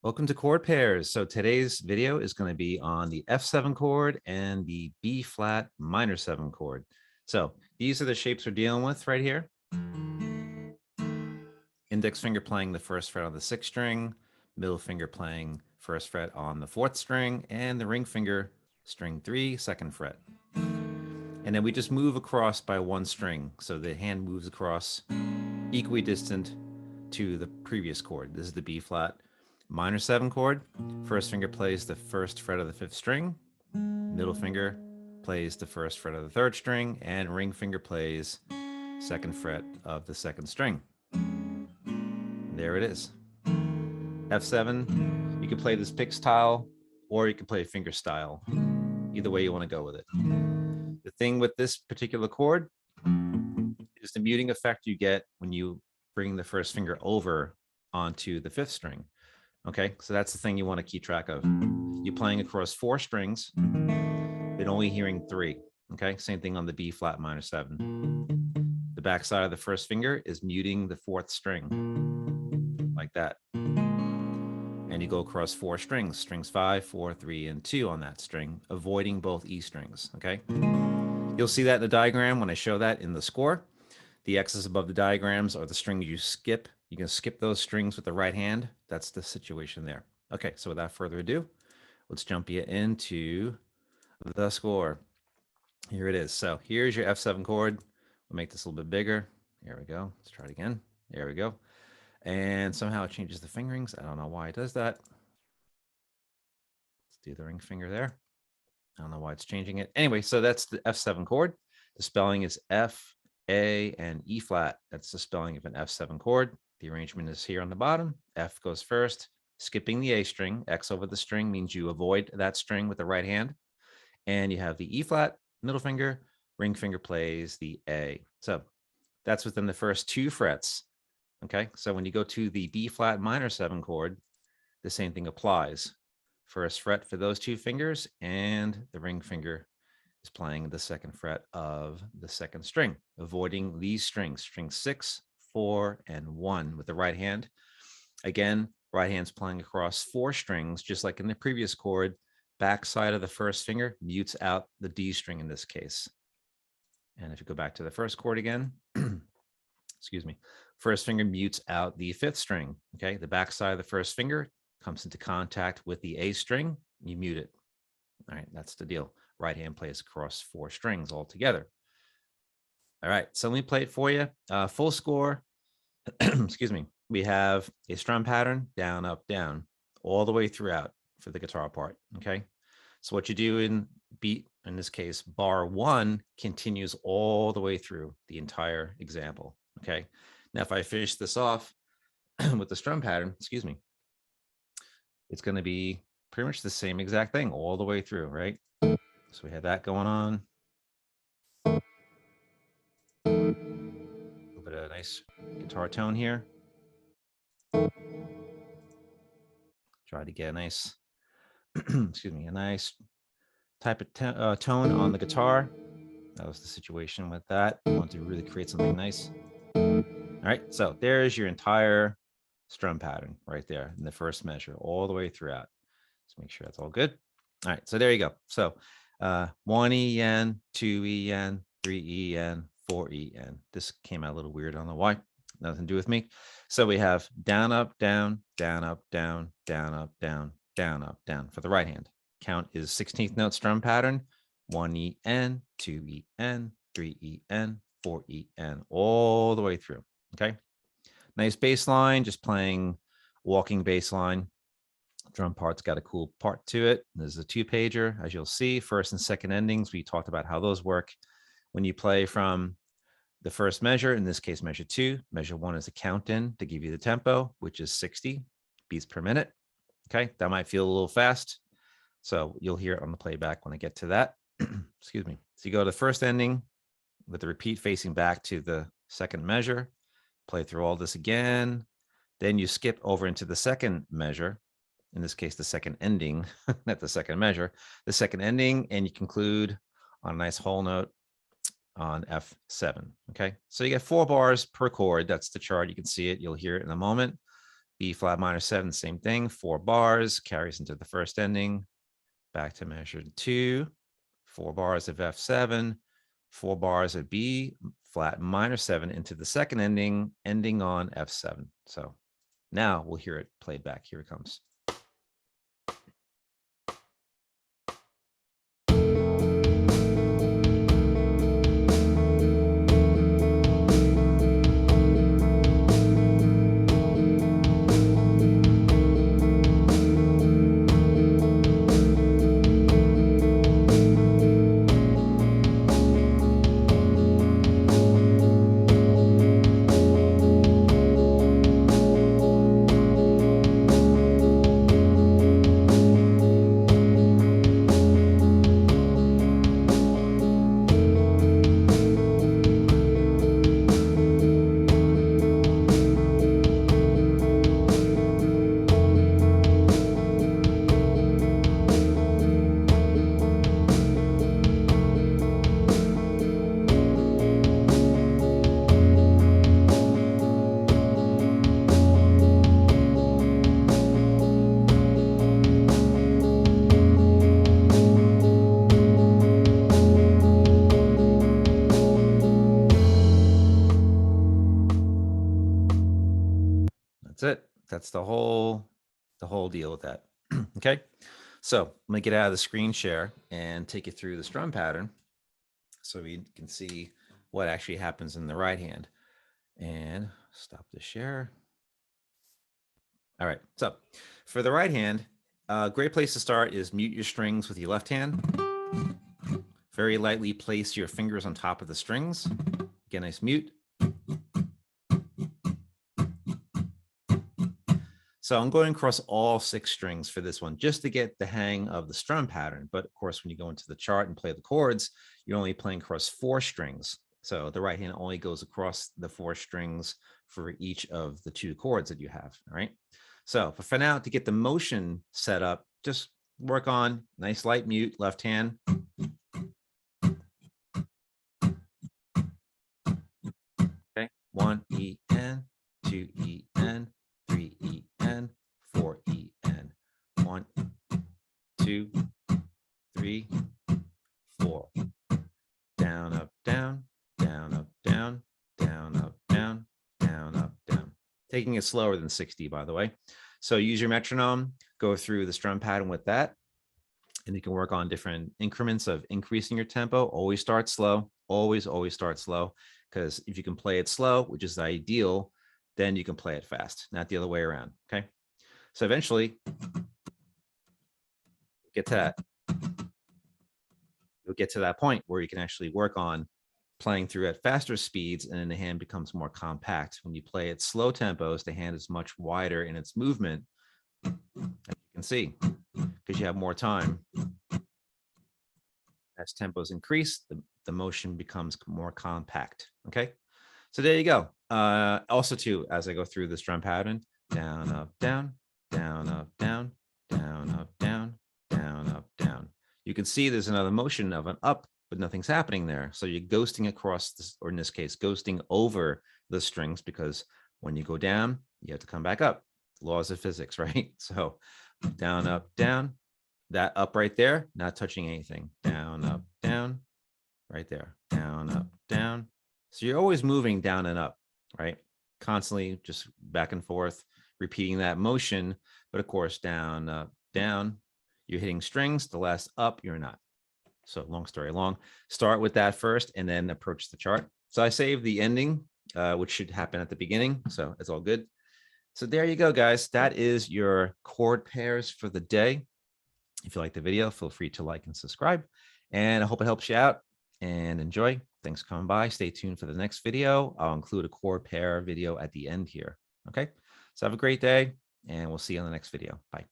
Welcome to chord pairs. So today's video is going to be on the F7 chord and the B flat minor 7 chord. So these are the shapes we're dealing with right here. Index finger playing the first fret on the 6th string, middle finger playing first fret on the 4th string, and the ring finger string 3, 2nd fret. And then we just move across by one string. So the hand moves across equidistant to the previous chord. This is the B flat minor 7 chord. First finger plays the first fret of the 5th string. Middle finger plays the first fret of the 3rd string, and ring finger plays 2nd fret of the 2nd string. There it is. F7. You can play this pick style, or you can play finger style. Either way you want to go with it. The thing with this particular chord is the muting effect you get when you bring the first finger over onto the 5th string. Okay, so that's the thing you want to keep track of. You're playing across 4 strings, but only hearing 3. Okay, same thing on the B flat minor 7. The back side of the first finger is muting the 4th string, like that. And you go across 4 strings, strings 5, 4, 3, and 2 on that string, avoiding both E strings. Okay, you'll see that in the diagram when I show that in the score. The X's above the diagrams are the strings you skip. You can skip those strings with the right hand. That's the situation there. Okay, so without further ado, let's jump you into the score. Here it is. So here's your F7 chord. We'll make this a little bit bigger. Here we go. Let's try it again. There we go. And somehow it changes the fingerings. I don't know why it does that. Let's do the ring finger there. I don't know why it's changing it. Anyway, so that's the F7 chord. The spelling is F, A, and E flat. That's the spelling of an F7 chord. The arrangement is here on the bottom. F goes first, skipping the A string. X over the string means you avoid that string with the right hand. And you have the E flat, middle finger, ring finger plays the A. So that's within the first 2 frets. Okay, so when you go to the B flat minor 7 chord, the same thing applies. First fret for those 2 fingers, and the ring finger is playing the 2nd fret of the 2nd string, avoiding these strings, string 6, 4, and 1 with the right hand. Again, right hand's playing across 4 strings, just like in the previous chord. Back side of the first finger mutes out the D string in this case. And if you go back to the first chord again, excuse me, first finger mutes out the 5th string. Okay, the back side of the first finger comes into contact with the A string, you mute it. All right, that's the deal. Right hand plays across 4 strings all together. All right, so let me play it for you. Full score, excuse me. We have a strum pattern, down, up, down, all the way throughout for the guitar part, okay? So what you do in beat, in this case, bar 1 continues all the way through the entire example, okay? Now, if I finish this off with the strum pattern, excuse me, it's gonna be pretty much the same exact thing all the way through, right? So we have that going on. A little bit of a nice guitar tone here. Try to get a nice, excuse me, a nice type of tone on the guitar. That was the situation with that. I want to really create something nice. All right, so there's your entire strum pattern right there in the first measure, all the way throughout. Let's make sure that's all good. All right, so there you go. So 1 EN, 2 EN, 3 EN, 4 EN. This came out a little weird. I don't know why. Nothing to do with me. So we have down, up, down, down, up, down, down, up, down, down, up, down for the right hand. Count is 16th note strum pattern. 1 EN, 2 EN, 3 EN, 4 EN, all the way through. Okay. Nice bass line, just playing walking bass line. Drum part's got a cool part to it. There's a 2-pager, as you'll see. First and second endings, we talked about how those work. When you play from the first measure, in this case, measure 2, measure 1 is a count in to give you the tempo, which is 60 beats per minute. Okay, that might feel a little fast. So you'll hear it on the playback when I get to that. Excuse me. So you go to the first ending with the repeat facing back to the second measure, play through all this again. Then you skip over into the second measure, in this case, the second ending, not the second measure, the second ending, and you conclude on a nice whole note on F7. Okay, so you get 4 bars per chord. That's the chart. You can see it. You'll hear it in a moment. B flat minor 7, same thing, 4 bars, carries into the first ending, back to measure 2, 4 bars of F7, 4 bars of B flat minor 7 into the second ending, ending on F7. So now we'll hear it played back. Here it comes. That's it. That's the whole deal with that. Okay. So let me get out of the screen share and take you through the strum pattern so we can see what actually happens in the right hand. And stop the share. All right. So for the right hand, a great place to start is mute your strings with your left hand. Very lightly place your fingers on top of the strings. Get a nice mute. So I'm going across all 6 strings for this one, just to get the hang of the strum pattern. But of course, when you go into the chart and play the chords, you're only playing across 4 strings. So the right hand only goes across the 4 strings for each of the 2 chords that you have. All right. So but for now, to get the motion set up, just work on nice light mute, left hand. Okay. 1 E N, 2 E N, 3 E N, 4 E N. 1, 2, 3, 4. Down, up, down, down, up, down, down, up, down, down, up, down. Taking it slower than 60, by the way. So use your metronome, go through the strum pattern with that, and you can work on different increments of increasing your tempo. Always start slow. Always start slow, because if you can play it slow, which is ideal, then you can play it fast, not the other way around. Okay. So eventually get to that. You'll get to that point where you can actually work on playing through at faster speeds, and then the hand becomes more compact. When you play at slow tempos, the hand is much wider in its movement, as you can see, because you have more time. As tempos increase, the motion becomes more compact. Okay. So there you go. Also too, as I go through the strum pattern, down, up, down, down, up, down, down, up, down, down, up, down. You can see there's another motion of an up, but nothing's happening there. So you're ghosting across this, or in this case, ghosting over the strings, because when you go down, you have to come back up. Laws of physics, right? So down, up, down, that up right there, not touching anything. Down, up, down, right there. Down, up, down. So you're always moving down and up, right? Constantly just back and forth, repeating that motion. But of course, down, up, down, you're hitting strings. The last up, you're not. So long story long, start with that first and then approach the chart. So I saved the ending, which should happen at the beginning. So it's all good. So there you go, guys. That is your chord pairs for the day. If you like the video, feel free to like and subscribe. And I hope it helps you out, and enjoy. Thanks for coming by. Stay tuned for the next video. I'll include a chord pair video at the end here. Okay. So have a great day, and we'll see you on the next video. Bye.